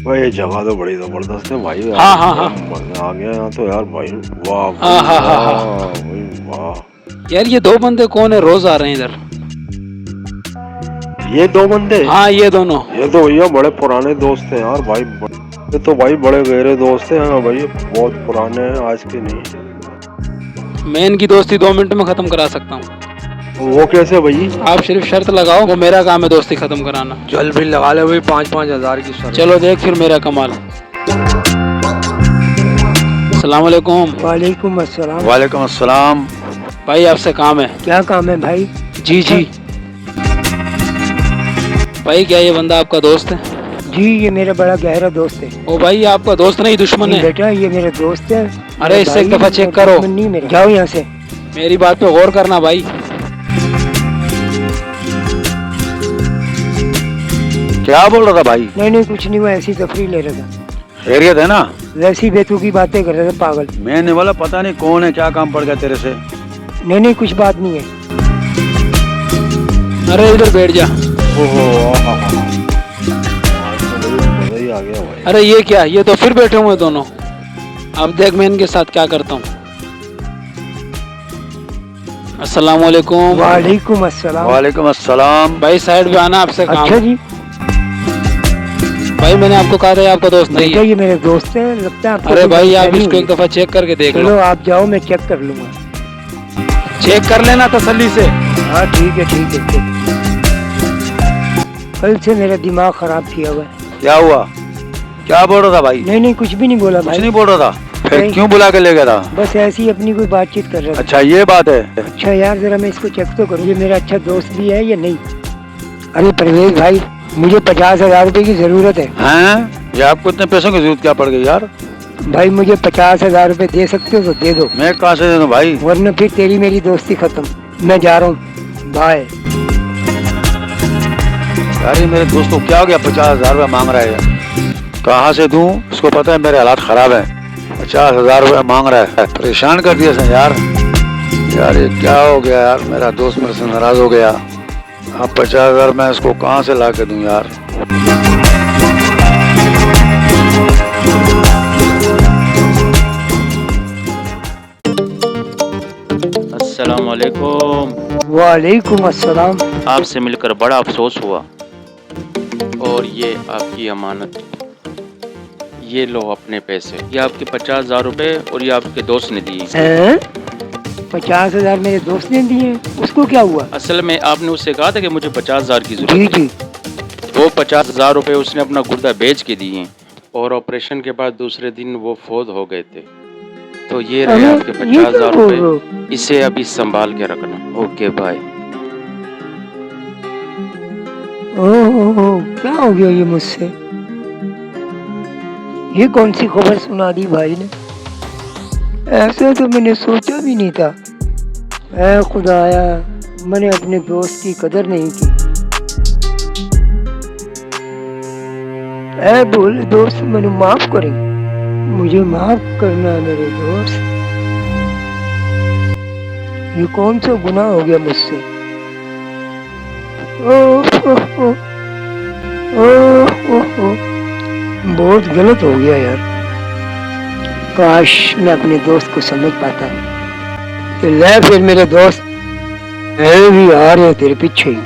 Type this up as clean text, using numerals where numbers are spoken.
भाई ये जगह तो बड़ी जबरदस्त है भाई यार। हाँ हाँ हाँ मजा आ गया यहाँ तो यार भाई। वाह हाँ भाई हाँ हाँ वाह हाँ। भाई वाह। यार ये दो बंदे कौन है, रोज आ रहे हैं इधर? ये दो बंदे, हाँ ये दोनों। ये तो भैया बड़े पुराने दोस्त हैं यार भाई। ये तो भाई बड़े गहरे दोस्त हैं। हाँ भाई बहुत पुराने हैं, आज के नहीं। मैं इनकी दोस्ती 2 मिनट में खत्म करा सकता हूँ। वो कैसे भाई? आप सिर्फ शर्त लगाओ, वो मेरा काम है दोस्ती खत्म कराना। चल भी लगा ले भाई 5-5 हज़ार की शर्त। चलो देख फिर मेरा कमाल। अस्सलाम वालेकुम। वालेकुम अस्सलाम। वालेकुम अस्सलाम। भाई आपसे काम है। क्या काम है भाई? जी जी। भाई क्या ये बंदा आपका दोस्त है? जी ये मेरा बड़ा गहरा दोस्त है। ओ भाई ये आपका दोस्त नहीं दुश्मन नहीं है? बेटा ये मेरा दोस्त है। अरे इससे एक भाई, दफा चेक करो। दुश्मन नहीं मेरा। जाओ यहाँ से। मेरी बात पे गौर करना भाई। क्या बोल रहा था भाई? नहीं नहीं कुछ नहीं हुआ, ऐसी तफरीह ले रहा था। खैरियत है ना? वैसी बेतुकी बातें कर रहा था पागल। मैंने बोला पता नहीं कौन है, क्या काम पड़ गया तेरे से। नहीं नहीं कुछ बात नहीं है। अरे इधर बैठ जा। ओहो मजा ही आ गया भाई। अरे ये क्या, ये तो फिर बैठे हुए हैं दोनों। अब देख मैं इनके साथ क्या करता हूँ। अस्सलाम वालेकुम। वालेकुम अस्सलाम। वालेकुम अस्सलाम। भाई साइड पे आना, आपसे काम अच्छा है। जी। भाई मैंने आपको कहा था ये आपका दोस्त नहीं बेटा है। ये मेरे दोस्त है, लगता है आपको अरे कोई भाई आप गलतफहमी इसको एक हुई। दफा चेक करके देख चलो लो। आप जाओ, मैं चेक कर लूंगा। चेक कर लेना तसल्ली से। हाँ ठीक है ठीक है ठीक। कल से मेरा दिमाग खराब किया हुआ है। क्या हुआ? क्या बोल रहा था भाई? नहीं नहीं कुछ भी नहीं बोला कुछ भाई। नहीं बोल रहा था, फिर नहीं। क्यों बुला के ले गया था? बस ऐसी अपनी कोई बातचीत कर रहा था। अच्छा ये बात है। अच्छा यार जरा मैं इसको चेक तो करूँ, ये मेरा अच्छा दोस्त भी है या नहीं। अरे परवेज भाई मुझे 50,000 रुपए की जरूरत है। हैं? ये आपको इतने पैसों की जरूरत क्या पड़ गई यार? भाई मुझे 50,000 रुपए दे सकते हो तो दे दो, मैं कहाँ से दे दूं भाई? वरना फिर तेरी मेरी दोस्ती खत्म। मैं जा रहा हूँ, बाय। यार ये मेरे दोस्त को क्या हो गया, 50,000 रुपये मांग रहा है यार। कहाँ से दूं? उसको पता है मेरे हालात खराब है। 50,000 रुपये मांग रहा है, परेशान कर दिया इसने यार। यार ये क्या हो गया यार, मेरा दोस्त मेरे से नाराज हो गया। अब 50,000 मैं इसको कहाँ से ला के दूं यार? अस्सलाम वालेकुम। वालेकुम अस्सलाम। आपसे मिलकर बड़ा अफसोस हुआ। और ये आपकी अमानत, ये लो अपने पैसे। ये आपके 50,000 रुपए और ये आपके दोस्त ने दिए। 50,000 मेरे दोस्त ने दिए, उसको क्या हुआ? असल में आपने उससे कहा था कि मुझे 50,000 की जी जरूरत है। जी। वो 50,000 रुपए उसने अपना गुर्दा बेच के दिए और ऑपरेशन के बाद दूसरे दिन वो फौत हो गए थे। तो ये रहे अरे, आपके ये 50,000 क्या बोल रहे हो? रुपए, इसे अभी संभाल के रखना। Okay bye. ओह क्या हो गया ये मुझसे? ये कौन सी खबर सुना दी भाई ने? ऐसा तो मैंने सोचा भी नहीं था। ऐ खुदाया, मैंने अपने दोस्त की कदर नहीं की। ऐ बोले दोस्त मैंने माफ करें, मुझे माफ करना मेरे दोस्त। ये कौन सा गुनाह हो गया मुझसे? बहुत गलत हो गया यार। काश मैं अपने दोस्त को समझ पाता कि ले फिर मेरे दोस्त भी आ रहे तेरे पीछे ही।